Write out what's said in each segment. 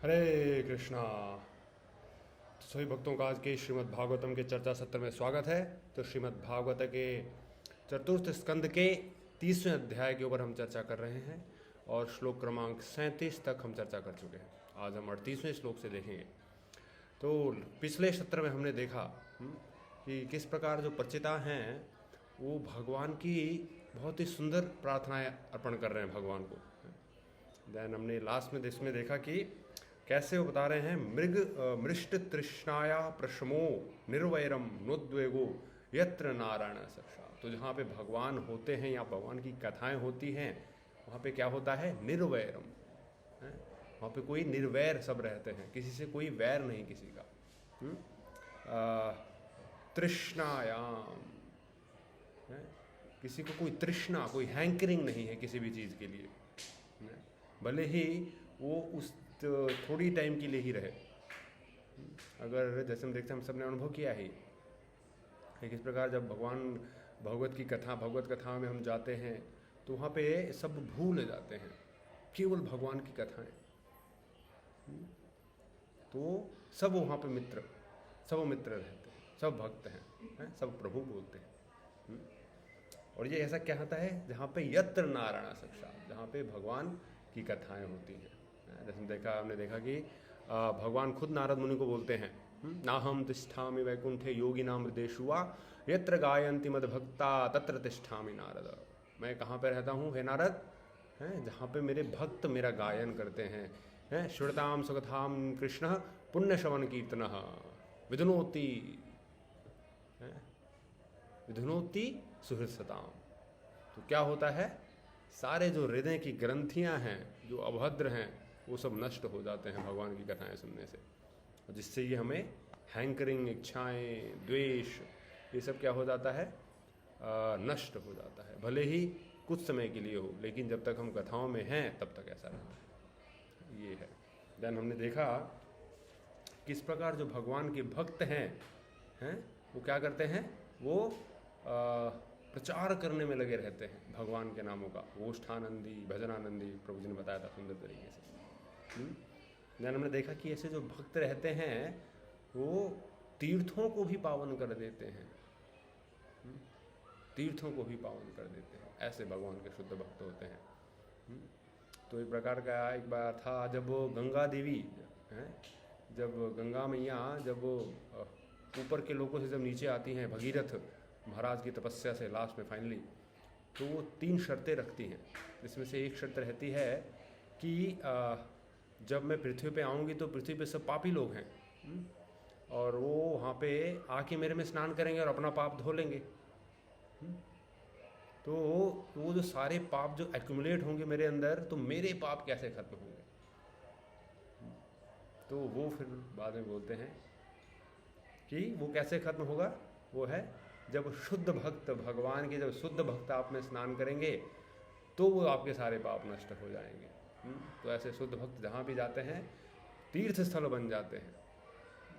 हरे कृष्णा। तो सभी भक्तों का आज के श्रीमद् भागवतम के चर्चा सत्र में स्वागत है। तो श्रीमद् भागवत के चतुर्थ स्कंद के 30वें अध्याय के ऊपर हम चर्चा कर रहे हैं और श्लोक क्रमांक 37 तक हम चर्चा कर चुके हैं। आज हम 38वें श्लोक से देखेंगे। तो पिछले सत्र में हमने देखा कि किस प्रकार जो प्रचिता हैं वो भगवान की बहुत ही सुंदर प्रार्थनाएं अर्पण कर रहे हैं भगवान को। देन हमने लास्ट में इसमें देखा कि कैसे वो बता रहे हैं मृष्ट तृष्णाया प्रशमो निर्वैरम नोद्वेगो यत्र नारायण सक्षा। तो जहाँ पे भगवान होते हैं या भगवान की कथाएं होती हैं वहाँ पे क्या होता है? निर्वैरम। वहाँ पे कोई निर्वैर सब रहते हैं, किसी से कोई वैर नहीं किसी का। तृष्णायाम, किसी को कोई तृष्णा, कोई हैंकरिंग नहीं है किसी भी चीज़ के लिए, भले ही वो उस थोड़ी टाइम के लिए ही रहे। अगर जैसे हम देखते हैं, हम सब ने अनुभव किया ही कि किस प्रकार जब भगवान भगवत कथा में हम जाते हैं तो वहाँ पे सब भूल जाते हैं, केवल भगवान की कथाएं। तो सब वहाँ पे सब मित्र रहते हैं, सब भक्त हैं, सब प्रभु बोलते हैं। और ये ऐसा क्या होता है जहाँ पे यत्र नारायण साक्षात, जहाँ पे भगवान की कथाएं होती हैं। जैसे हमने देखा कि भगवान खुद नारद मुनि को बोलते हैं, नाहम तिष्ठामि वैकुंठे योगिनाम हृदेषु वा यत्र गायन्ति मद भक्ता तत्र तिष्ठामि नारद। मैं कहाँ पे रहता हूँ हे नारद? जहाँ पे मेरे भक्त मेरा गायन करते हैं। श्रुताम सुकथाम कृष्ण पुण्य श्रवण कीर्तन विधुनोति सुहृदसताम। तो क्या होता है? सारे जो हृदय की ग्रंथियां हैं, जो अभद्र हैं, वो सब नष्ट हो जाते हैं भगवान की कथाएं सुनने से। और जिससे ये हमें हैंकरिंग, इच्छाएं, द्वेष, ये सब क्या हो जाता है? नष्ट हो जाता है। भले ही कुछ समय के लिए हो, लेकिन जब तक हम कथाओं में हैं तब तक ऐसा रहता है। ये है। देन हमने देखा किस प्रकार जो भगवान के भक्त हैं वो क्या करते हैं? वो प्रचार करने में लगे रहते हैं भगवान के नामों का। गोष्ठानंदी, भजनानंदी, प्रभु जी ने बताया था सुंदर तरीके से। देन हमने देखा कि ऐसे जो भक्त रहते हैं वो तीर्थों को भी पावन कर देते हैं, तीर्थों को भी पावन कर देते हैं। ऐसे भगवान के शुद्ध भक्त होते हैं। तो एक प्रकार का एक बार था, जब वो गंगा देवी जब गंगा मैया जब ऊपर के लोगों से जब नीचे आती हैं भगीरथ महाराज की तपस्या से लास्ट में फाइनली, तो वो 3 शर्तें रखती हैं। जिसमें से एक शर्त रहती है कि जब मैं पृथ्वी पे आऊँगी तो पृथ्वी पे सब पापी लोग हैं, और वो वहाँ पे आके मेरे में स्नान करेंगे और अपना पाप धो लेंगे। तो वो जो सारे पाप जो एक्यूमुलेट होंगे मेरे अंदर, तो मेरे पाप कैसे खत्म होंगे? तो वो फिर बाद में बोलते हैं कि वो कैसे खत्म होगा? वो है जब शुद्ध भक्त, भगवान के जब शुद्ध भक्त आप में स्नान करेंगे तो वो आपके सारे पाप नष्ट हो जाएंगे। तो ऐसे शुद्ध भक्त जहाँ भी जाते हैं तीर्थ स्थल बन जाते हैं।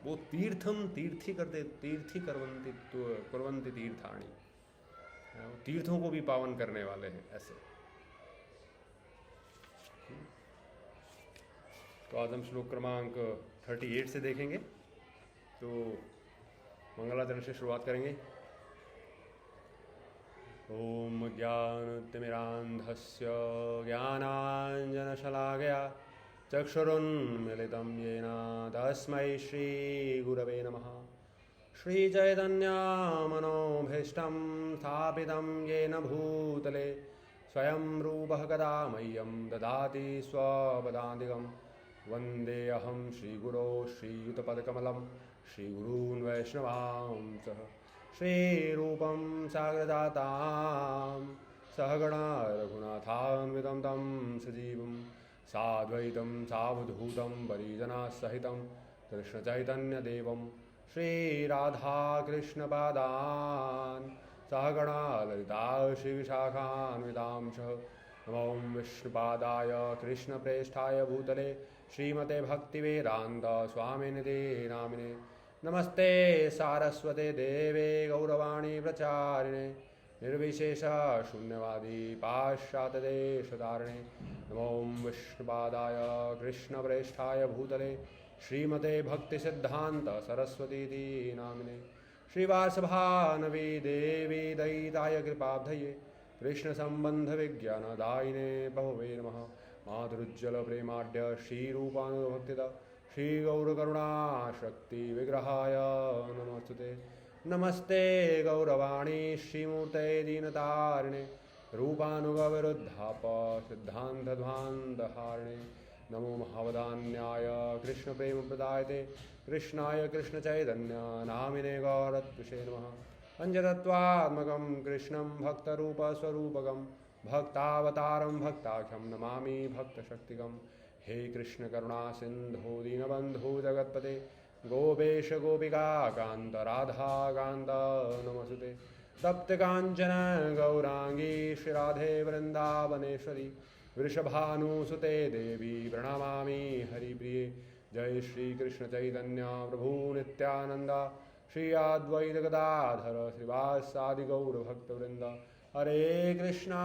वो तीर्थी कुर्वन्ति तीर्थानि, तीर्थों को भी पावन करने वाले हैं ऐसे। तो आज हम श्लोक क्रमांक 38 से देखेंगे। तो मंगलाचरण से शुरुआत करेंगे। ओम ज्ञानतिमिरान्धस्य ज्ञानाञ्जनशलाकया चक्षुरुन्मिलितं येन तस्मै श्रीगुरवे नमः। श्रीचैतन्यमनोभीष्टं स्थापितं येन भूतले स्वयं रूपः कदा मह्यं ददाति स्वपदान्तिकं। वन्देऽहं श्रीगुरो श्रीयुतपदकमलं श्रीगुरून् वैष्णवांसः श्रीरूपं साग्रजातां सहगणा रघुनाथान्वितं तं सजीवं साद्वैतं सावधूतं परिजनसहितं कृष्णचैतन्यदेवं श्रीराधाकृष्णपादान् सहगणा ललिता श्रीविशाखान्वितांशः। नमो विष्णुपादाय कृष्णप्रेष्ठाय भूतले श्रीमते भक्तिवेदान्त स्वामिनिधे नामिने। नमस्ते सारस्वते देवे गौरवाणी प्रचारिणे निर्विशेष शून्यवादी पाश्चात्यदेशतारिणे नमो विष्णुपादाय कृष्णप्रेष्ठाय भूतले श्रीमते भक्तिसिद्धान्त सरस्वतीति नामिने श्रीवासभानवी देवी दयिताय कृपाब्धये कृष्णसम्बन्धविज्ञानदायिने बहवे नमः माधुर्जलप्रेमाढ्य श्रीरूपानुभक्तिदा श्रीगौरकरुणाशक्तिविग्रहाय नमस्तुते नमस्ते गौरवाणी श्रीमूर्ते दीनतारिणे रूपानुगविरुद्धाप सिद्धान्तध्वान्तहारिणे नमो महावदान्याय कृष्णप्रेमप्रदायते कृष्णाय कृष्णचैतन्य नामिने गौरत्विषे नमः पञ्चतत्त्वात्मकं कृष्णं भक्तरूपस्वरूपकं भक्तावतारं भक्ताख्यं नमामि भक्तशक्तिकं हे कृष्ण करुणा सिन्धो दीनबन्धो जगत्पते गोपेश गोपिका कान्त राधा कान्त नमस्ते तप्त काञ्चन गौरांगी श्रीराधे वृन्दावनेश्वरी वृषभानुसुते देवी प्रणमामि हरिप्रिये जय श्री कृष्ण चैतन्य प्रभु नित्यानंद श्री अद्वैत गदाधर श्रीवासादि गौर भक्तवृंद हरे कृष्णा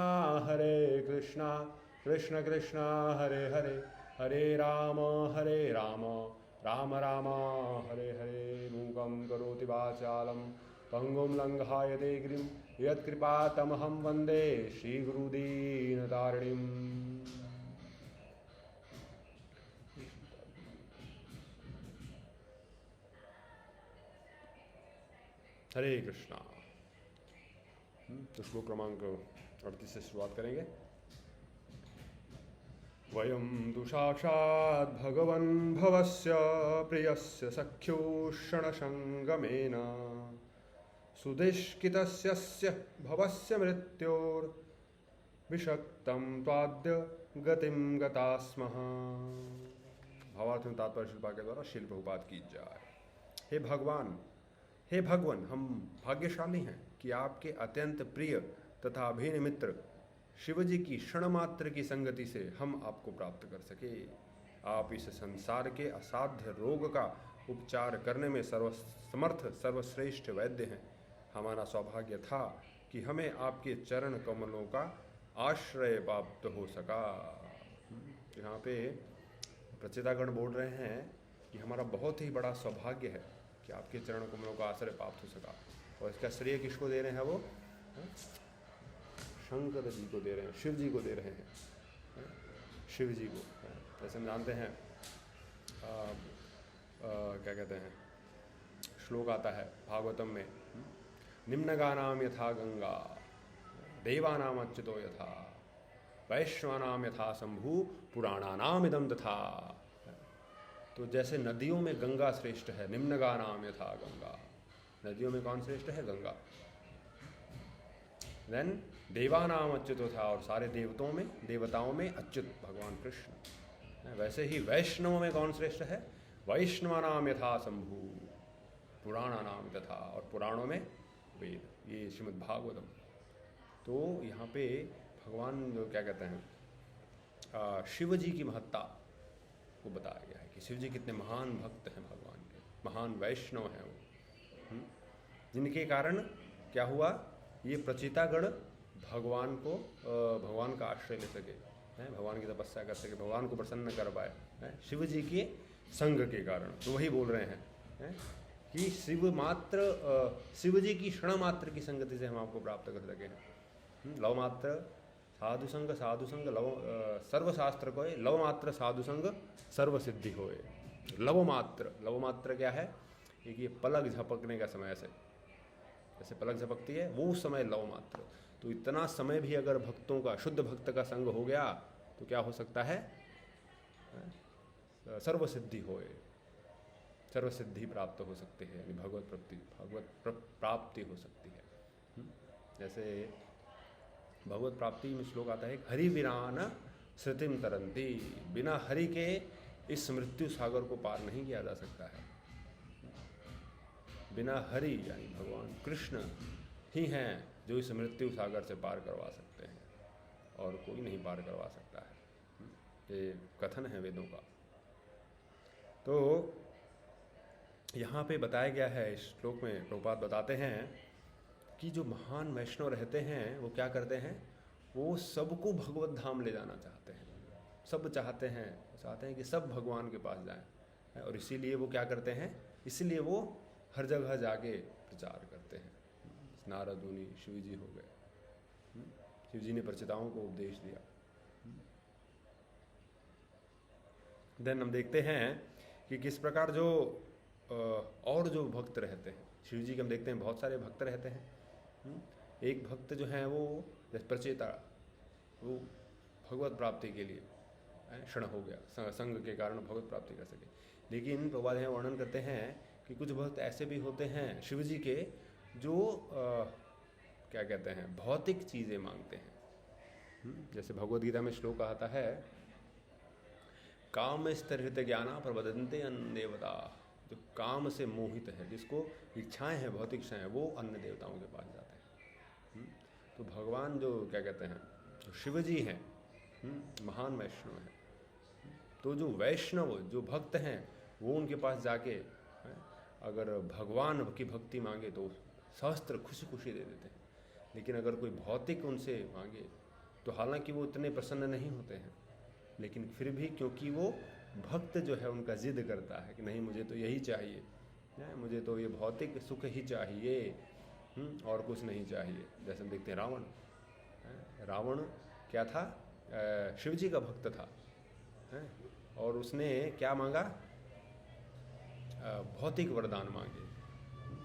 कृष्ण कृष्ण हरे हरे हरे राम राम राम हरे हरे मूकं करोति वाचालं पंगुं लंघायते गिरिं यत्कृपातमहं वन्दे श्रीगुरुदीनतारिणीम्। हरे कृष्णा। तो श्लोक क्रमांक 38 से शुरुआत करेंगे। वयं तु साक्षात् भगवन् भवस्य प्रियस्य सख्योषणसङ्गमेन सुदिष्कितस्य भवस्य मृत्योर्विषक्तं त्वाद्य गतिं गता स्मः। भावार्थ में तात्पर्य शिल्पा के द्वारा श्रील प्रभुपाद की जाए। हे भगवान, हम भाग्यशाली हैं कि आपके अत्यंत प्रिय तथा अभिन्न मित्र शिवजी की क्षण मात्र की संगति से हम आपको प्राप्त कर सके। आप इस संसार के असाध्य रोग का उपचार करने में सर्वसमर्थ सर्वश्रेष्ठ वैद्य हैं। हमारा सौभाग्य था कि हमें आपके चरण कमलों का आश्रय प्राप्त हो सका। यहाँ पे प्रचेतागण बोल रहे हैं कि हमारा बहुत ही बड़ा सौभाग्य है कि आपके चरण कमलों का आश्रय प्राप्त हो सका। और इसका श्रेय किसको दे रहे हैं? वो शंकर जी को दे रहे हैं, शिव जी को दे रहे हैं, शिव जी को। जैसे हम जानते हैं क्या कहते हैं, श्लोक आता है भागवतम में, निम्नगानाम यथा गंगा देवानाम अच्युतो यथा वैश्वानाम यथा शंभु पुराणानाम इदम तथा। तो जैसे नदियों में गंगा श्रेष्ठ है, निम्नगानाम यथा गंगा, नदियों में कौन श्रेष्ठ है? गंगा। देन देवानाम अच्युतो था, और सारे देवताओं में अच्युत भगवान कृष्ण। वैसे ही वैष्णवों में कौन श्रेष्ठ है? वैष्णवानाम यथा शंभु पुराणानाम तथा, और पुराणों में वेद, ये श्रीमद् भागवतम। तो यहाँ पे भगवान जो क्या कहते हैं, शिव जी की महत्ता को बताया गया है कि शिव जी कितने महान भक्त हैं भगवान के, महान वैष्णव हैं वो, जिनके कारण क्या हुआ, ये प्रचेतागण भगवान का आश्रय ले सके, भगवान की तपस्या कर सके, भगवान को प्रसन्न कर पाए शिव जी के संग के कारण। तो वही बोल रहे हैं कि शिव जी की क्षण मात्र की संगति से हम आपको प्राप्त कर सके हैं। लव मात्र साधु संग लव सर्वशास्त्र को लव मात्र साधु संग सर्व सिद्धि होए। लव मात्र क्या है? एक ये पलक झपकने का समय, जैसे पलक झपकती है वो समय लव मात्र। तो इतना समय भी अगर भक्तों का, शुद्ध भक्त का संग हो गया तो क्या हो सकता है? सर्व सिद्धि होए, सर्व सिद्धि प्राप्त हो सकती है, यानी भगवत प्राप्ति हो सकती है। जैसे भगवत प्राप्ति में श्लोक आता है, हरि विरान श्रुतिम तरंती, बिना हरि के इस मृत्यु सागर को पार नहीं किया जा सकता है। बिना हरि यानी भगवान कृष्ण ही हैं जो इस मृत्यु सागर से पार करवा सकते हैं, और कोई नहीं पार करवा सकता है। ये कथन है वेदों का। तो यहाँ पे बताया गया है इस श्लोक में, प्रभुपाद बताते हैं कि जो महान वैष्णव रहते हैं वो क्या करते हैं, वो सबको भगवत धाम ले जाना चाहते हैं, सब चाहते हैं कि सब भगवान के पास जाएं, और इसीलिए वो क्या करते हैं, इसीलिए वो हर जगह जाके प्रचार करते हैं। नारद मुनि, शिव जी हो गए, शिव जी ने प्रचेताओं को उपदेश दिया। देन हम देखते हैं कि किस प्रकार जो और जो भक्त रहते हैं शिव जी के, हम देखते हैं बहुत सारे भक्त रहते हैं। एक भक्त जो है वो जैसे प्रचेता, वो भगवत प्राप्ति के लिए क्षण हो गया, संग के कारण भगवत प्राप्ति कर सके। लेकिन प्रभुपाद यहाँ वर्णन करते हैं कि कुछ भक्त ऐसे भी होते हैं शिव जी के जो क्या कहते हैं, भौतिक चीज़ें मांगते हैं। जैसे भगवद गीता में श्लोक आता है, काम स्थित ज्ञाना प्रबदंते अन्न देवता। जो काम से मोहित है, जिसको इच्छाएं हैं, भौतिक इच्छाएं हैं, वो अन्य देवताओं के पास जाते हैं। तो भगवान जो क्या कहते हैं, शिव जी हैं, महान वैष्णव हैं। तो जो वैष्णव जो भक्त हैं वो उनके पास जाके अगर भगवान की भक्ति मांगे तो सहस्त्र खुशी खुशी दे देते हैं। लेकिन अगर कोई भौतिक उनसे मांगे तो हालांकि वो इतने प्रसन्न नहीं होते हैं, लेकिन फिर भी क्योंकि वो भक्त जो है उनका जिद करता है कि नहीं मुझे तो यही चाहिए, मुझे तो ये भौतिक सुख ही चाहिए, और कुछ नहीं चाहिए। जैसे हम देखते हैं रावण क्या था, शिव जी का भक्त था, और उसने क्या मांगा, भौतिक वरदान मांगे,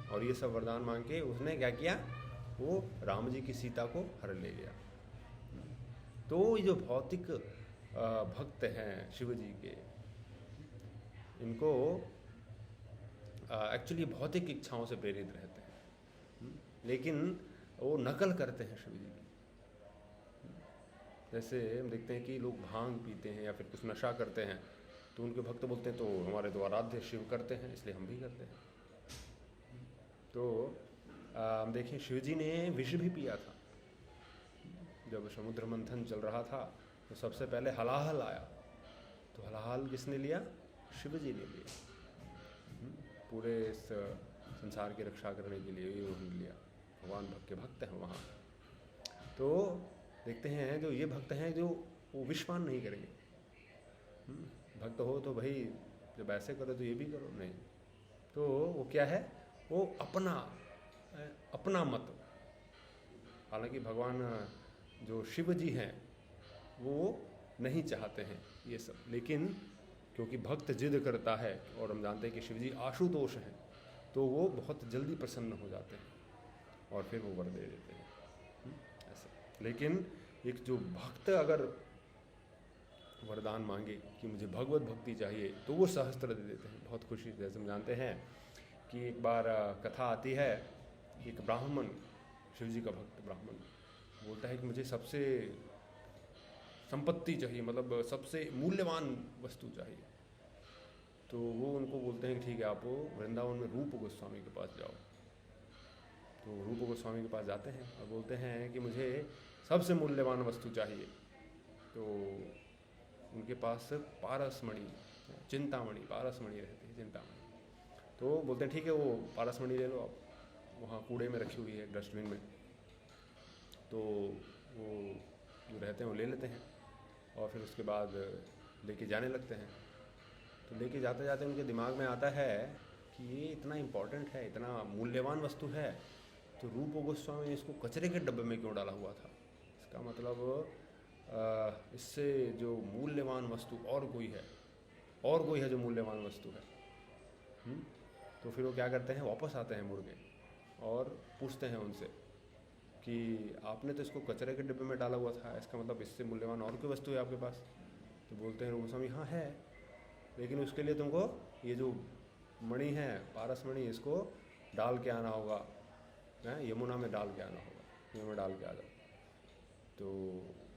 और ये सब वरदान मांग के उसने क्या किया, वो राम जी की सीता को हर ले गया। तो ये जो भौतिक भक्त हैं शिव जी के, इनको एक्चुअली भौतिक इच्छाओं से प्रेरित रहते हैं, लेकिन वो नकल करते हैं शिव जी की। जैसे हम देखते हैं कि लोग भांग पीते हैं या फिर कुछ नशा करते हैं, तो उनके भक्त बोलते हैं तो हमारे तो आराध्य शिव करते हैं, इसलिए हम भी करते हैं। तो हम देखें शिव जी ने विष भी पिया था। जब समुद्र मंथन चल रहा था तो सबसे पहले हलाहल आया, तो हलाहल किसने लिया, शिव जी ने लिया। पूरे इस संसार की रक्षा करने के लिए उन्होंने लिया। भगवान भक्त के भक्त हैं वहाँ। तो देखते हैं जो ये भक्त हैं जो वो विषपान नहीं करेंगे। भक्त हो तो भाई जब ऐसे करो तो ये भी करो, नहीं तो वो क्या है, वो अपना मत। हालांकि भगवान जो शिव जी हैं वो नहीं चाहते हैं ये सब, लेकिन क्योंकि भक्त जिद करता है, और हम जानते हैं कि शिव जी आशुतोष हैं, तो वो बहुत जल्दी प्रसन्न हो जाते हैं और फिर वो वर दे देते हैं ऐसा। लेकिन एक जो भक्त अगर वरदान मांगे कि मुझे भगवत भक्ति चाहिए, तो वो सहस्त्र दे देते हैं बहुत खुशी से। जैसे हम जानते हैं कि एक बार कथा आती है, एक ब्राह्मण, शिव जी का भक्त ब्राह्मण बोलता है कि मुझे सबसे संपत्ति चाहिए, मतलब सबसे मूल्यवान वस्तु चाहिए। तो वो उनको बोलते हैं कि ठीक है, आप वृंदावन में रूप गोस्वामी के पास जाओ। तो रूप गोस्वामी के पास जाते हैं और बोलते हैं कि मुझे सबसे मूल्यवान वस्तु चाहिए। तो उनके पास पारसमणि, चिंतामणि, पारसमणि रहती है, चिंतामणि। तो बोलते हैं ठीक है, वो पारसमणि ले लो आप, वहाँ कूड़े में रखी हुई है डस्टबिन में। तो वो जो रहते हैं वो ले लेते हैं और फिर उसके बाद लेके जाने लगते हैं। तो लेके जाते जाते उनके दिमाग में आता है कि ये इतना इम्पोर्टेंट है, इतना मूल्यवान वस्तु है, तो रूप गोस्वामी ने इसको कचरे के डब्बे में क्यों डाला हुआ था। इसका मतलब इससे जो मूल्यवान वस्तु और कोई है जो मूल्यवान वस्तु है। तो फिर वो क्या करते हैं, वापस आते हैं मुड़ के और पूछते हैं उनसे कि आपने तो इसको कचरे के डिब्बे में डाला हुआ था, इसका मतलब इससे मूल्यवान और कोई वस्तु है आपके पास। तो बोलते हैं गोस्वामी हाँ है, लेकिन उसके लिए तुमको ये जो मणि है, पारसमणि, इसको डाल के आना होगा, यमुना में डाल के आना होगा, यमुना में डाल के आ जाओ। तो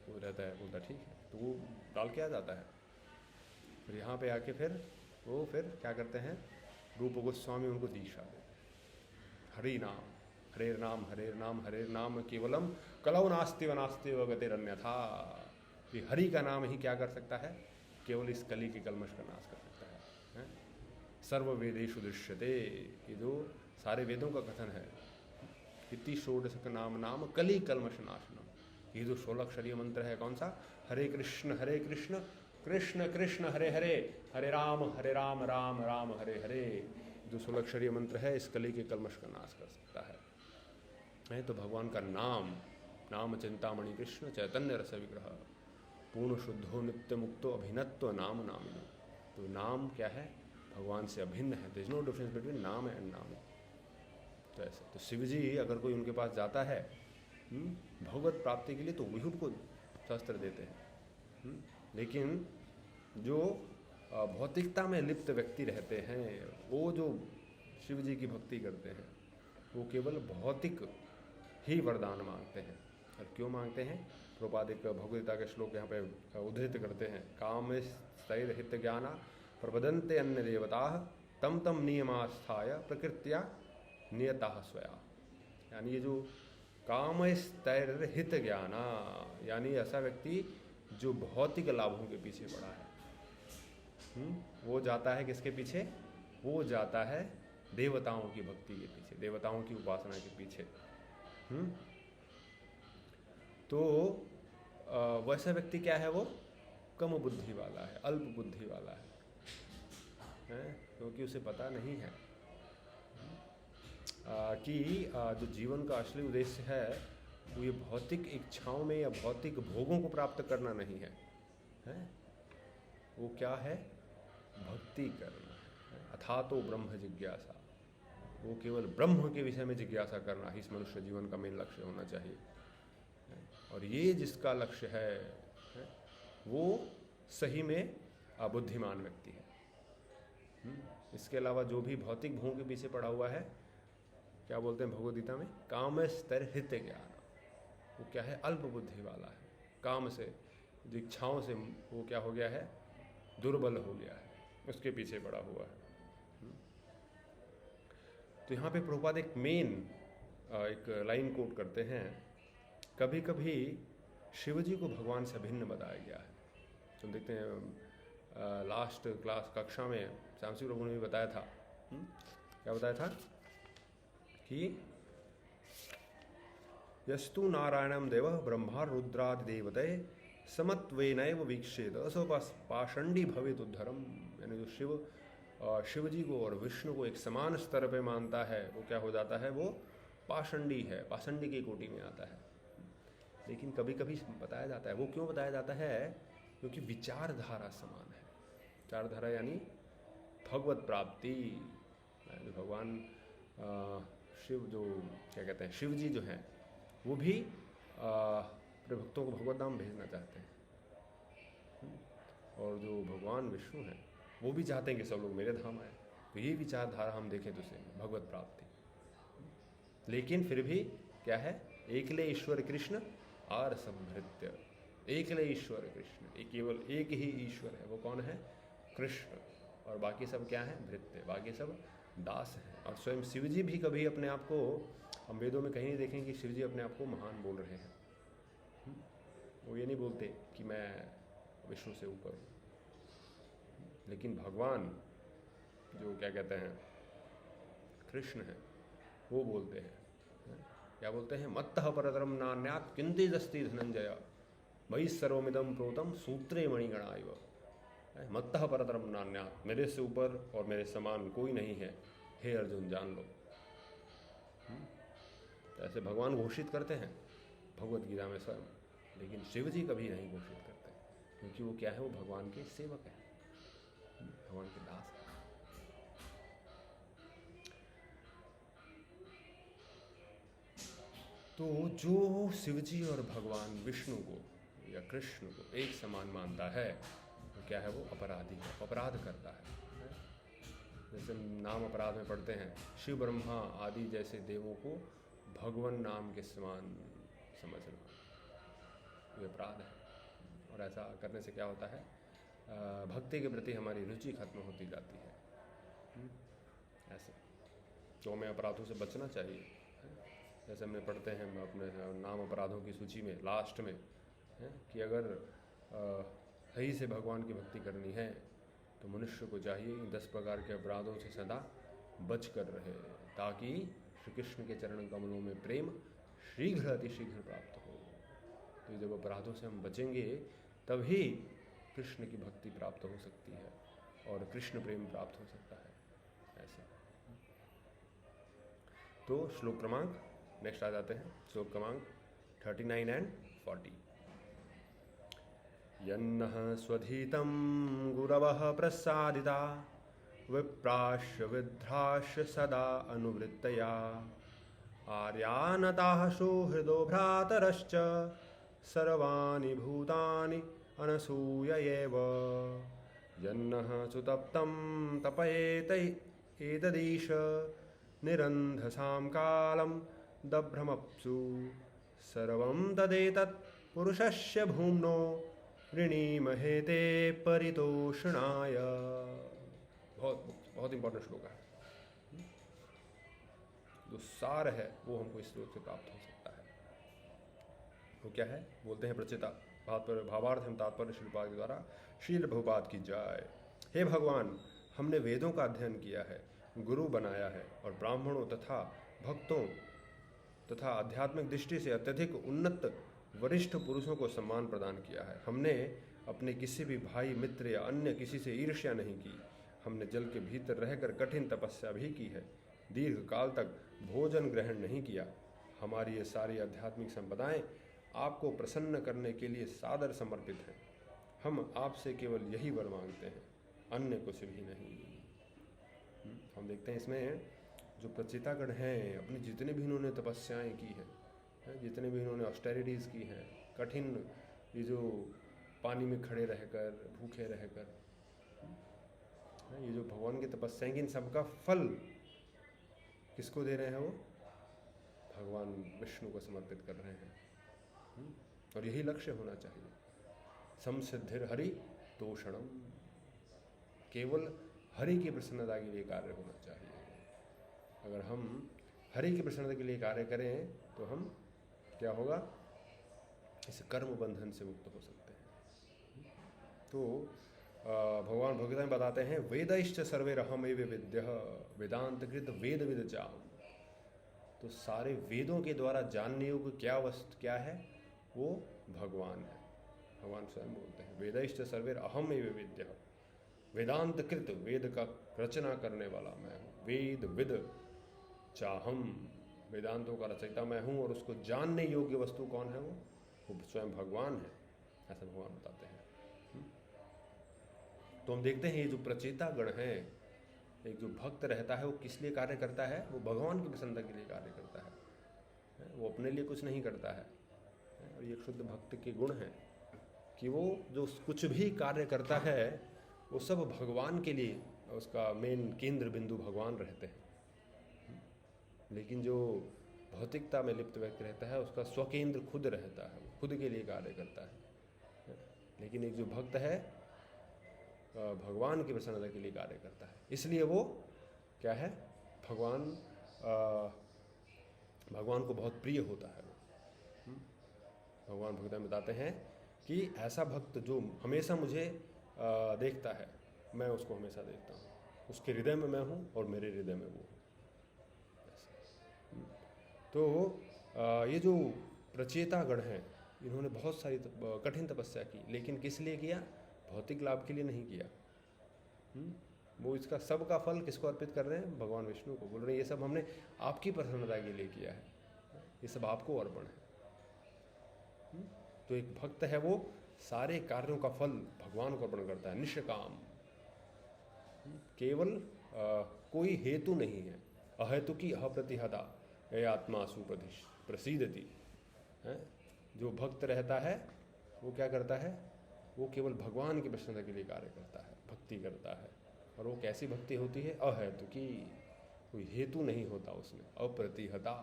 वो रहता है, बोलता ठीक है, तो वो डाल के आ जाता है। फिर यहाँ पे आके फिर क्या करते हैं, रूप गोस्वामी उनको दीक्षा देते, हरि नाम हरेर नाम हरेर नाम हरेर नाम केवलम कलौ नास्ति व नास्ति व गतिरन्यथा। ये हरि का नाम ही क्या कर सकता है, केवल इस कली के कलमश का नाश कर सकता है। सर्व वेदेषु दृश्यते, ये जो सारे वेदों का कथन है इति षोडशक नाम नाम कली कल्मष नाशनम। ये जो 16 अक्षरीय मंत्र है कौन सा? हरे कृष्ण कृष्ण कृष्ण हरे हरे, हरे राम राम राम हरे हरे। जो 16 अक्षरीय मंत्र है इस कली के कल्मष का नाश कर सकता है। तो भगवान का नाम चिंतामणि कृष्ण चैतन्य रस विग्रह पूर्ण शुद्धो नित्य मुक्तो अभिनत्व नाम नामिनो। तो नाम क्या है? भगवान से अभिन्न है। There is no difference between नाम एंड नाम। तो ऐसे तो शिव जी अगर कोई उनके पास जाता है भगवत प्राप्ति के लिए तो वही उनको शस्त्र देते हैं। लेकिन जो भौतिकता में लिप्त व्यक्ति रहते हैं वो जो शिव जी की भक्ति करते हैं वो केवल भौतिक ही वरदान मांगते हैं। और क्यों मांगते हैं? प्रभुपाद एक भगवद्गीता के श्लोक यहाँ पे उद्धृत करते हैं, काम स्थैर्हित ज्ञाना प्रपदन्ते अन्य देवता तम तम नियमास्थाय प्रकृत्या नियता स्वया। यानी ये जो काम स्थैर्हित ज्ञाना यानी ऐसा व्यक्ति जो भौतिक लाभों के पीछे पड़ा है वो जाता है किसके पीछे? वो जाता है देवताओं की भक्ति के पीछे, देवताओं की उपासना के पीछे। तो वैसा व्यक्ति क्या है? वो कम बुद्धि वाला है, अल्प बुद्धि वाला है, क्योंकि उसे पता नहीं है कि जो जीवन का असली उद्देश्य है वो ये भौतिक इच्छाओं में या भौतिक भोगों को प्राप्त करना नहीं है, वो क्या है? भक्ति करना है। अथा तो ब्रह्म जिज्ञासा, वो केवल ब्रह्म के विषय में जिज्ञासा करना ही इस मनुष्य जीवन का मेन लक्ष्य होना चाहिए। और ये जिसका लक्ष्य है वो सही में बुद्धिमान व्यक्ति है। इसके अलावा जो भी भौतिक भोगों के पीछे पड़ा हुआ है, क्या बोलते हैं भगवद्गीता में? काम स्थैर्हित ज्ञान। वो क्या है? अल्प बुद्धि वाला है। काम से, इच्छाओं से वो क्या हो गया है? दुर्बल हो गया है, उसके पीछे पड़ा हुआ है। तो यहाँ पे प्रभुपाद एक एक लाइन कोट करते हैं, कभी कभी शिव जी को भगवान से भिन्न बताया गया है। तो देखते हैं लास्ट क्लास कक्षा में श्यामसी प्रभु ने भी बताया था। क्या बताया था? कि यस्तु नारायणम देव ब्रह्मा रुद्रादि देवते समत्वेनैव वीक्षेत असो पाषंडी भवेत उद्धरम। यानी जो शिव जी को और विष्णु को एक समान स्तर पे मानता है वो क्या हो जाता है? वो पाषंडी है, पाषंडी की कोटि में आता है। लेकिन कभी कभी बताया जाता है, वो क्यों बताया जाता है? क्योंकि विचारधारा समान है। विचारधारा यानी भगवत प्राप्ति। भगवान शिव जो क्या कहते हैं, शिव जी जो हैं वो भी अपने भक्तों को भगवत धाम भेजना चाहते हैं। और जो भगवान विष्णु हैं वो भी चाहते हैं कि सब लोग मेरे धाम आए। तो ये विचारधारा हम देखें तो सही भगवत प्राप्ति। लेकिन फिर भी क्या है? एकले ईश्वर कृष्ण आर संभृत्य। एकले ईश्वर कृष्ण, केवल एक ही ईश्वर है। वो कौन है? कृष्ण। और बाकी सब क्या है? भृत्य, बाकी सब दास हैं। और स्वयं शिव जी भी कभी अपने आप को, हम वेदों में कहीं नहीं देखेंगे कि शिव जी अपने आप को महान बोल रहे हैं। वो ये नहीं बोलते कि मैं विष्णु से ऊपर हूँ। लेकिन भगवान जो क्या कहते हैं कृष्ण है वो बोलते हैं, क्या बोलते हैं? मत्तः परतरम नान्यात् किंचिदस्ति धनंजय मयि सर्वमिदं प्रोतम सूत्रे मणिगणा इव। मत्तः परतरम नान्यात्, मेरे से ऊपर और मेरे समान कोई नहीं है, हे अर्जुन जान लो। ऐसे भगवान घोषित करते हैं भगवत गीता में स्वयं। लेकिन शिव जी कभी नहीं घोषित करते, क्योंकि वो क्या है? वो भगवान के सेवक हैं, भगवान के दास हैं। तो जो शिव जी और भगवान विष्णु को या कृष्ण को एक समान मानता है वो क्या है? वो अपराधी है, अपराध करता है। जैसे नाम अपराध में पढ़ते हैं, शिव ब्रह्मा आदि जैसे देवों को भगवान नाम के समान समझना, ये अपराध है। और ऐसा करने से क्या होता है? भक्ति के प्रति हमारी रुचि खत्म होती जाती है। ऐसे तो हमें अपराधों से बचना चाहिए। जैसे हमने पढ़ते हैं अपने नाम अपराधों की सूची में लास्ट में कि अगर सही से भगवान की भक्ति करनी है तो मनुष्य को चाहिए इन 10 प्रकार के अपराधों से सदा बच कर रहे, ताकि श्री कृष्ण के चरण कमलों में प्रेम शीघ्र अतिशीघ्र प्राप्त हो। तो जब अपराधों से हम बचेंगे तभी कृष्ण की भक्ति प्राप्त हो सकती है और कृष्ण प्रेम प्राप्त हो सकता है। ऐसा तो श्लोक क्रमांक नेक्स्ट आ जाते हैं। श्लोक क्रमांक 39 एंड 40। यन्नः स्वधीतं गुरवः प्रसादिता विप्राश्य विध्राश्य सदा अनुवृत्तया आर्यानताः सुहृदो भ्रातरश्च सर्वाणि भूतानि अनसूयैव यन्नः सुतप्तं तपयेत एतदीश निरन्धसां कालं दभ्रमप्सु सर्वं तदेतत् पुरुषस्य भूम्नो ऋणीमहे ते परितोषणाय। बहुत बहुत इंपॉर्टेंट श्लोक है। जो सार है वो हमको इस श्लोक से प्राप्त हो सकता है। वो क्या है? बोलते हैं प्रचेता भावार्थ एवं तात्पर्य श्रीपाद के द्वारा। श्रील प्रभुपाद की जय। हे भगवान, हमने वेदों का अध्ययन किया है, गुरु बनाया है और ब्राह्मणों तथा भक्तों तथा आध्यात्मिक दृष्टि से अत्यधिक उन्नत वरिष्ठ पुरुषों को सम्मान प्रदान किया है। हमने अपने किसी भी भाई मित्र या अन्य किसी से ईर्ष्या नहीं की। हमने जल के भीतर रहकर कठिन तपस्या भी की है, दीर्घ काल तक भोजन ग्रहण नहीं किया। हमारी ये सारी आध्यात्मिक संपदाएं आपको प्रसन्न करने के लिए सादर समर्पित हैं। हम आपसे केवल यही वर मांगते हैं, अन्य कुछ भी नहीं। हम देखते हैं इसमें जो प्रचेतागण हैं, अपनी जितने भी इन्होंने तपस्याएं की हैं, जितने भी इन्होंने ऑस्टेरिटीज़ की हैं, कठिन ये जो पानी में खड़े रहकर भूखे रहकर ये जो भगवान की तपस्याएं की, इन सबका फल किसको दे रहे हैं? वो भगवान विष्णु को समर्पित कर रहे हैं। और यही लक्ष्य होना चाहिए। समसिद्धिर हरि तोषणम, केवल हरि की प्रसन्नता के लिए कार्य होना चाहिए। अगर हम हरि की प्रसन्नता के लिए कार्य करें तो हम क्या होगा? इस कर्म बंधन से मुक्त हो सकते हैं। तो भगवान भगवत में बताते हैं, वेदैश्च सर्वैरहम एव विद्यः वेदांत कृत वेद विद चाहम। तो सारे वेदों के द्वारा जानने योग्य क्या वस्तु क्या है? वो भगवान है। भगवान स्वयं बोलते हैं, वेदैश्च सर्वैरहम एव विद्यः, वेदांत कृत, वेद का रचना करने वाला मैं हूँ, वेद विद चाहम, वेदांतों का रचयिता मैं हूँ। और उसको जानने योग्य वस्तु कौन है? वो स्वयं भगवान है। ऐसा भगवान बताते हैं। तो हम देखते हैं ये जो प्रचेता गण है, एक जो भक्त रहता है वो किस लिए कार्य करता है? वो भगवान की प्रसन्नता के लिए कार्य करता है। वो अपने लिए कुछ नहीं करता है। और ये शुद्ध भक्त के गुण हैं कि वो जो कुछ भी कार्य करता है वो सब भगवान के लिए, उसका मेन केंद्र बिंदु भगवान रहते हैं। लेकिन जो भौतिकता में लिप्त व्यक्ति रहता है उसका स्वकेंद्र खुद रहता है, खुद के लिए कार्य करता है। लेकिन एक जो भक्त है भगवान की प्रसन्नता के लिए कार्य करता है, इसलिए वो क्या है? भगवान को बहुत प्रिय होता है। भगवान भगवत में बताते हैं कि ऐसा भक्त जो हमेशा मुझे देखता है, मैं उसको हमेशा देखता हूँ, उसके हृदय में मैं हूँ और मेरे हृदय में वो हूँ। तो ये जो प्रचेतागण हैं, इन्होंने बहुत सारी कठिन तपस्या की, लेकिन किस लिए किया? भौतिक लाभ के लिए नहीं किया। वो इसका सब का फल किसको अर्पित कर रहे हैं? भगवान विष्णु को। बोल रहे हैं ये सब हमने आपकी प्रसन्नता के लिए किया है, ये सब आपको अर्पण है। तो एक भक्त है वो सारे कार्यों का फल भगवान को अर्पण करता है, निष्काम। केवल कोई हेतु नहीं है, अहेतु की अप्रतिहता ये आत्मा प्रसीदति है। जो भक्त रहता है वो क्या करता है? वो केवल भगवान की प्रसन्नता के लिए कार्य करता है, भक्ति करता है। और वो कैसी भक्ति होती है? अहेतु की, कोई हेतु नहीं होता उसमें, अप्रतिहता,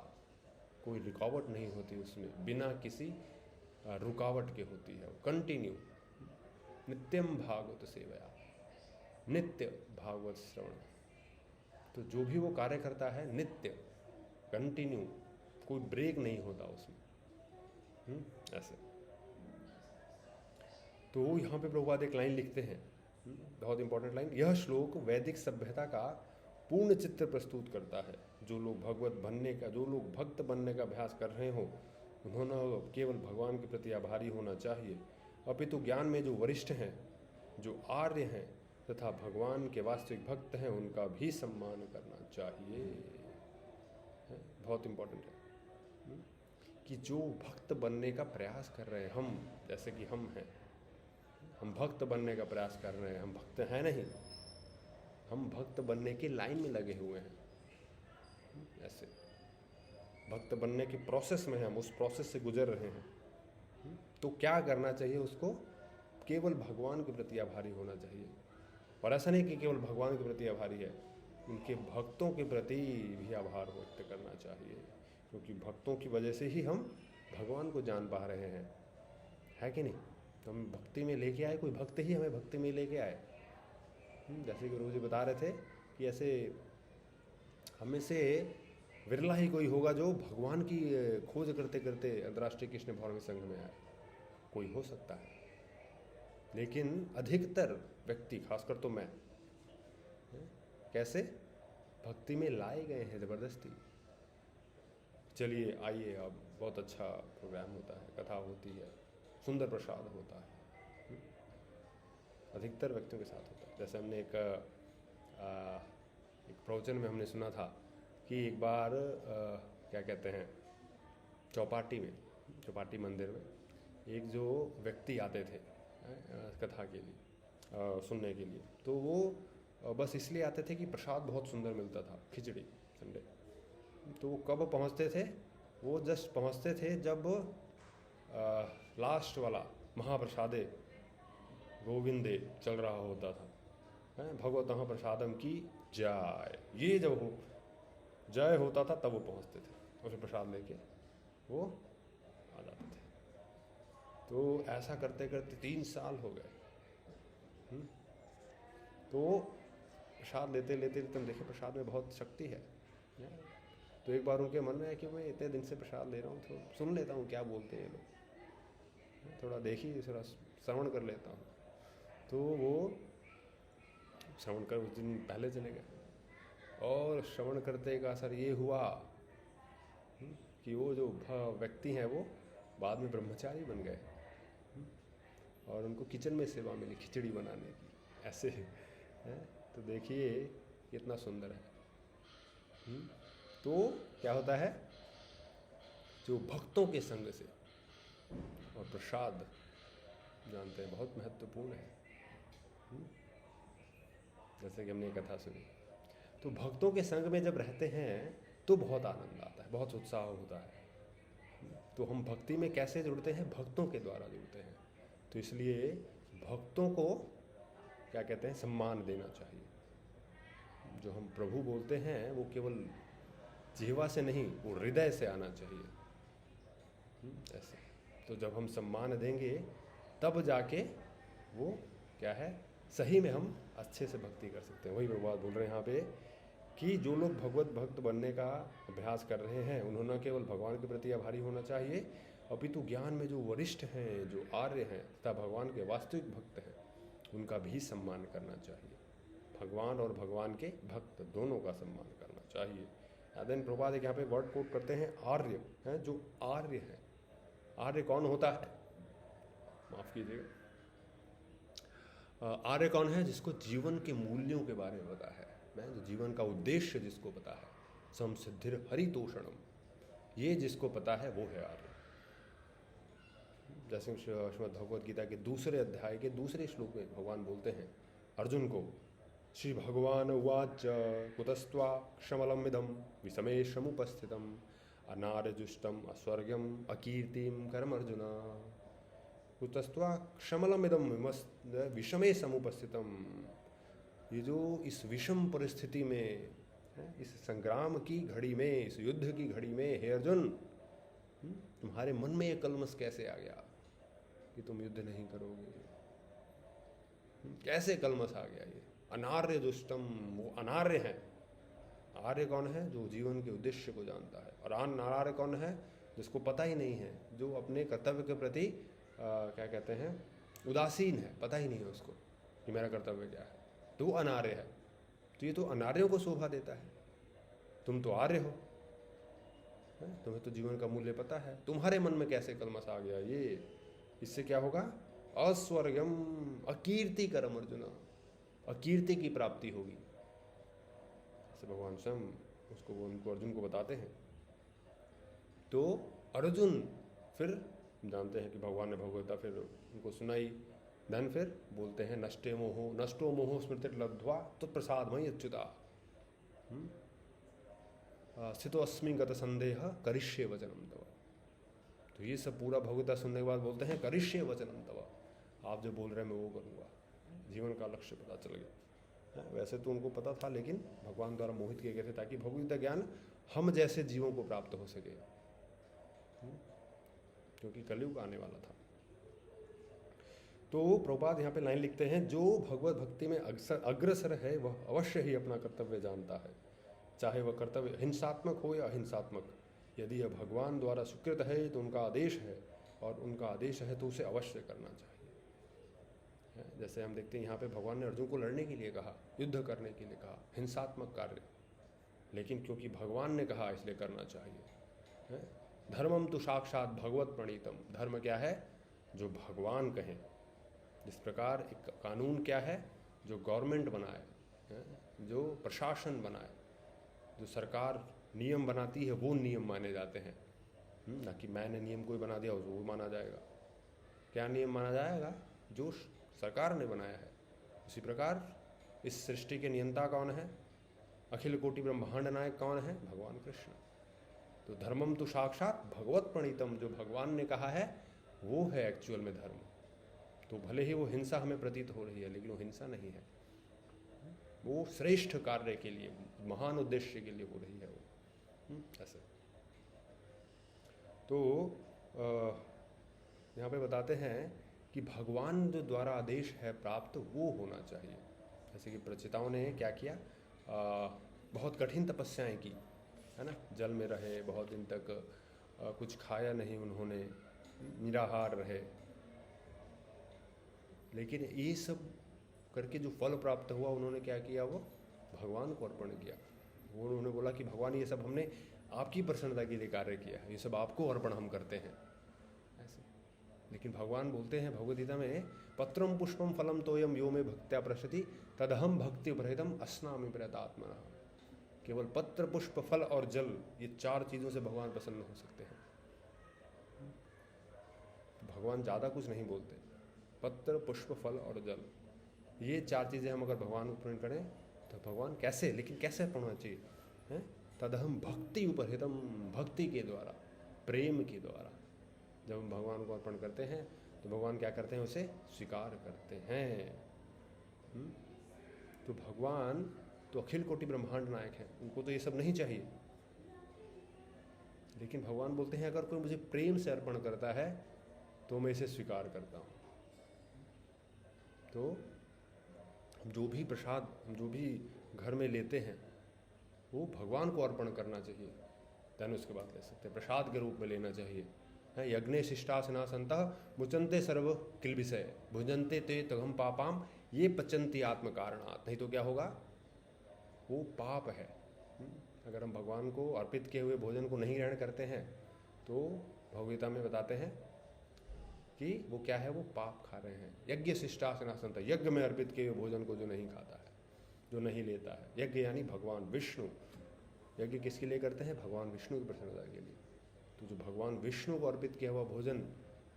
कोई रुकावट नहीं होती उसमें, बिना किसी रुकावट के होती है। कंटिन्यू नित्यम भागवत सेवया, नित्य भागवत श्रवण। तो जो भी वो कार्य करता है नित्य, कंटिन्यू, कोई ब्रेक नहीं होता उसमें। ऐसे तो यहाँ पे प्रभुपाद एक लाइन लिखते हैं, बहुत इंपॉर्टेंट लाइन। यह श्लोक वैदिक सभ्यता का पूर्ण चित्र प्रस्तुत करता है। जो लोग भक्त बनने का अभ्यास कर रहे हो, उन्होंने केवल भगवान के प्रति आभारी होना चाहिए, अपितु ज्ञान में जो वरिष्ठ हैं, जो आर्य हैं तथा भगवान के वास्तविक भक्त हैं, उनका भी सम्मान करना चाहिए। बहुत इम्पोर्टेंट है कि जो भक्त बनने का प्रयास कर रहे हैं, हम जैसे कि हम हैं, हम भक्त बनने का प्रयास कर रहे हैं, हम भक्त हैं नहीं, हम भक्त बनने के लाइन में लगे हुए हैं। ऐसे भक्त बनने के प्रोसेस में हम उस प्रोसेस से गुजर रहे हैं। तो क्या करना चाहिए? उसको केवल भगवान के प्रति आभारी होना चाहिए। और ऐसा नहीं कि केवल भगवान के प्रति आभारी है, उनके भक्तों के प्रति भी आभार व्यक्त करना चाहिए, क्योंकि भक्तों की वजह से ही हम भगवान को जान पा रहे हैं, है कि नहीं? तो हम भक्ति में लेके आए, कोई भक्त ही हमें भक्ति में लेके आए। जैसे गुरु जी बता रहे थे कि ऐसे हमें से विरला ही कोई होगा जो भगवान की खोज करते करते अंतर्राष्ट्रीय कृष्ण भावनामृत संघ में आए। कोई हो सकता है, लेकिन अधिकतर व्यक्ति, खासकर तो मैं, कैसे भक्ति में लाए गए हैं ज़बरदस्ती। चलिए आइए, अब बहुत अच्छा प्रोग्राम होता है, कथा होती है, सुंदर प्रसाद होता है, अधिकतर व्यक्तियों के साथ होता है। जैसे हमने एक प्रवचन में हमने सुना था कि एक बार क्या कहते हैं, चौपाटी मंदिर में एक जो व्यक्ति आते थे कथा के लिए, सुनने के लिए, तो वो बस इसलिए आते थे कि प्रसाद बहुत सुंदर मिलता था, खिचड़ी संडे। तो वो कब पहुंचते थे? वो जस्ट पहुंचते थे जब लास्ट वाला महाप्रसादे गोविंदे चल रहा होता था, भगवतः प्रसादम की जय, ये जब हो जय होता था तब वो पहुंचते थे, और फिर प्रसाद लेके वो आ जाते थे। तो ऐसा करते करते 3 साल हो गए। तो प्रसाद लेते लेते तुम देखिए, प्रसाद में बहुत शक्ति है। तो एक बार उनके मन में है कि मैं इतने दिन से प्रसाद ले रहा हूँ, तो सुन लेता हूँ क्या बोलते हैं ये लोग, थोड़ा देखिए, थोड़ा श्रवण कर लेता हूँ। तो वो श्रवण कर उस दिन पहले चले गए, और श्रवण करते का असर ये हुआ कि वो जो व्यक्ति हैं वो बाद में ब्रह्मचारी बन गए, और उनको किचन में सेवा मिली खिचड़ी बनाने की। ऐसे है, तो देखिए कितना सुंदर है। तो क्या होता है, जो भक्तों के संग से, और प्रसाद जानते हैं बहुत महत्वपूर्ण है, जैसे कि हमने कथा सुनी। तो भक्तों के संग में जब रहते हैं तो बहुत आनंद आता है, बहुत उत्साह होता है। तो हम भक्ति में कैसे जुड़ते हैं? भक्तों के द्वारा जुड़ते हैं। तो इसलिए भक्तों को क्या कहते हैं, सम्मान देना चाहिए। जो हम प्रभु बोलते हैं वो केवल जिह्वा से नहीं, वो हृदय से आना चाहिए। ऐसे तो जब हम सम्मान देंगे तब जाके वो क्या है, सही में हम अच्छे से भक्ति कर सकते हैं। वही बात बोल रहे हैं यहाँ पे कि जो लोग भगवत भक्त बनने का अभ्यास कर रहे हैं, उन्होंने केवल भगवान के प्रति आभारी होना चाहिए, अपितु ज्ञान में जो वरिष्ठ हैं, जो आर्य हैं तथा भगवान के वास्तविक भक्त हैं, उनका भी सम्मान करना चाहिए। भगवान और भगवान के भक्त दोनों का सम्मान करना चाहिए। देन प्रभुपाद एक यहाँ पे वर्ड कोट करते हैं, आर्य हैं, जो आर्य हैं। आर्य कौन होता है? माफ कीजिएगा, आर्य कौन है? जिसको जीवन के मूल्यों के बारे में पता है, जो जीवन का उद्देश्य जिसको पता है, समसिद्धिर हरितोषणम, ये जिसको पता है वो है आर्य। जैसे श्रीमद् भगवद गीता के 2 अध्याय के 2 श्लोक में भगवान बोलते हैं अर्जुन को, श्री भगवान उवाच कुतस्त्वा क्षमलम इदम विषमेशमुपस्थितम अनार्यजुष्टम अस्वर्गम अकीर्तिम कर्म अर्जुन, कुतस्त्वा क्षमलम इदम विषमे समुपस्थितम। ये जो इस विषम परिस्थिति में, इस संग्राम की घड़ी में, इस युद्ध की घड़ी में, हे अर्जुन, तुम्हारे मन में ये कलमश कैसे आ गया कि तुम युद्ध नहीं करोगे? कैसे कलमश आ गया? ये अनार्य दुष्टम, वो अनार्य है। आर्य कौन है? जो जीवन के उद्देश्य को जानता है। और अनार्य कौन है? जिसको पता ही नहीं है, जो अपने कर्तव्य के प्रति क्या कहते हैं, उदासीन है, पता ही नहीं है उसको कि मेरा कर्तव्य क्या है, तो वो अनार्य है। तो ये तो अनार्यों को शोभा देता है। तुम तो आर्य हो, तुम्हें तो जीवन का मूल्य पता है, तुम्हारे मन में कैसे कलमश आ गया ये? इससे क्या होगा? अस्वर्गम अकीर्ति करम अर्जुन, अकीर्ति की प्राप्ति होगी। ऐसे भगवान स्वयं उसको उनको अर्जुन को बताते हैं। तो अर्जुन फिर जानते हैं कि भगवान ने भगवता फिर उनको सुनाई। धन फिर बोलते हैं नष्टो मोहो स्मृतिर्लब्ध्वा तत्प्रसादमयि अच्युता स्थितो अस्मि गत संदेह करिष्ये वचनम तव। तो ये सब पूरा भगवता सुनने के बाद बोलते हैं करिष्ये वचनम तव, आप जो बोल रहे हैं मैं वो करूँगा। जीवन का लक्ष्य पता चल गया। वैसे तो उनको पता था, लेकिन भगवान द्वारा मोहित किए गए थे ताकि भगवत ज्ञान हम जैसे जीवों को प्राप्त हो सके, क्योंकि कलयुग आने वाला था। तो प्रभुपाद यहाँ पे लाइन लिखते हैं, जो भगवत भक्ति में अग्रसर है वह अवश्य ही अपना कर्तव्य जानता है, चाहे वह कर्तव्य हिंसात्मक हो या अहिंसात्मक। यदि यह भगवान द्वारा स्वीकृत है तो उनका आदेश है, और उनका आदेश है तो उसे अवश्य करना चाहिए। जैसे हम देखते हैं यहाँ पे भगवान ने अर्जुन को लड़ने के लिए कहा, युद्ध करने के लिए कहा, हिंसात्मक कार्य, लेकिन क्योंकि भगवान ने कहा इसलिए करना चाहिए। धर्मम तो साक्षात भगवत प्रणीतम, धर्म क्या है? जो भगवान कहें। जिस प्रकार एक कानून क्या है? जो गवर्नमेंट बनाए, जो प्रशासन बनाए, जो सरकार नियम बनाती है वो नियम माने जाते हैं, ना कि मैंने नियम कोई बना दिया वो माना जाएगा। क्या नियम माना जाएगा? जो सरकार ने बनाया है। उसी प्रकार इस सृष्टि के नियंता कौन है? अखिल कोटि ब्रह्मांड नायक कौन है? भगवान कृष्ण। तो धर्मम तो साक्षात भगवत प्रणीतम, जो भगवान ने कहा है वो है एक्चुअल में धर्म। तो भले ही वो हिंसा हमें प्रतीत हो रही है, लेकिन वो हिंसा नहीं है, वो श्रेष्ठ कार्य के लिए, महान उद्देश्य के लिए हो रही है वो। ऐसे तो यहाँ पे बताते हैं कि भगवान जो द्वारा आदेश है प्राप्त वो होना चाहिए। जैसे कि प्रचेताओं ने क्या किया, बहुत कठिन तपस्याएं की, है ना, जल में रहे बहुत दिन तक, कुछ खाया नहीं उन्होंने, निराहार रहे, लेकिन ये सब करके जो फल प्राप्त हुआ उन्होंने क्या किया? वो भगवान को अर्पण किया। वो उन्होंने बोला कि भगवान ये सब हमने आपकी प्रसन्नता के लिए कार्य किया है, ये सब आपको अर्पण हम करते हैं, ऐसे। लेकिन भगवान बोलते हैं भगवद गीता में, पत्रम पुष्पम फलम तोयम यो में भक्त्या प्रसति तदहम भक्ति उपरहितम अस्नामि प्रयतात्मना। केवल पत्र पुष्प फल और जल, ये चार चीज़ों से भगवान प्रसन्न हो सकते हैं। भगवान ज़्यादा कुछ नहीं बोलते, पत्र पुष्प फल और जल, ये चार चीज़ें हम अगर भगवान को अर्पण करें तो भगवान कैसे, लेकिन कैसे अर्पण होना चाहिए? हैं? तदहम भक्ति उपरहितम, भक्ति के द्वारा, प्रेम के द्वारा जब हम भगवान को अर्पण करते हैं तो भगवान क्या करते हैं? उसे स्वीकार करते हैं। तो भगवान तो अखिल कोटि ब्रह्मांड नायक हैं, उनको तो ये सब नहीं चाहिए, लेकिन भगवान बोलते हैं अगर कोई मुझे प्रेम से अर्पण करता है तो मैं इसे स्वीकार करता हूँ। तो जो भी प्रसाद हम जो भी घर में लेते हैं वो भगवान को अर्पण करना चाहिए, देन उसके बाद ले सकते हैं, प्रसाद के रूप में लेना चाहिए। यज्ञे शिष्टासना संतः मुचंते सर्व किल विषय भुजंते ते तगम पापाम ये पचंती आत्म कारणात्। नहीं तो क्या होगा? वो पाप है। अगर हम भगवान को अर्पित किए हुए भोजन को नहीं ग्रहण करते हैं तो भगवद्गीता में बताते हैं कि वो क्या है? वो पाप खा रहे हैं। यज्ञ शिष्टासना संतः, यज्ञ में अर्पित किए हुए भोजन को जो नहीं खाता है, जो नहीं लेता है। यज्ञ यानी भगवान विष्णु। यज्ञ किसके लिए करते हैं? भगवान विष्णु की प्रसन्नता के लिए। तो जो भगवान विष्णु को अर्पित किया हुआ भोजन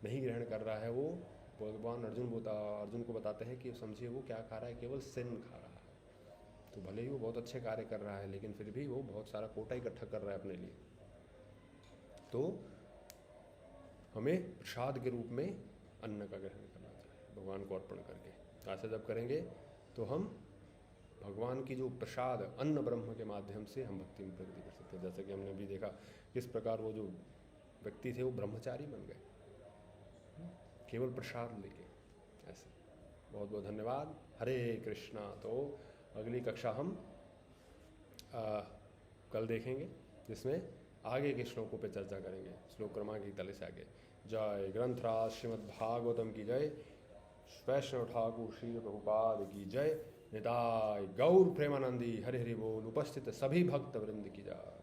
नहीं ग्रहण कर रहा है, वो भगवान अर्जुन को बताते हैं कि समझिए वो क्या खा रहा है? केवल सिन खा रहा है। तो भले ही वो बहुत अच्छे कार्य कर रहा है, लेकिन फिर भी वो बहुत सारा कोटा इकट्ठा कर रहा है अपने लिए। तो हमें प्रसाद के रूप में अन्न का ग्रहण करना चाहिए, भगवान को अर्पण करके। ऐसा जब करेंगे तो हम भगवान की जो प्रसाद अन्न ब्रह्म के माध्यम से हम भक्ति में प्रगति कर सकते हैं। जैसे कि हमने अभी देखा किस प्रकार वो जो व्यक्ति थे वो ब्रह्मचारी बन गए केवल प्रसाद लेके। ऐसे बहुत बहुत धन्यवाद। हरे कृष्णा। तो अगली कक्षा हम कल देखेंगे, जिसमें आगे के श्लोकों पे चर्चा करेंगे, श्लोक क्रमांक 41 से आगे। जय ग्रंथराज श्रीमद् भागवतम की जय। वैष्णव ठाकुर श्री प्रभुपाद की जय। निताय गौर प्रेमानंदी हरि हरि बोल। उपस्थित सभी भक्त वृंद की जय।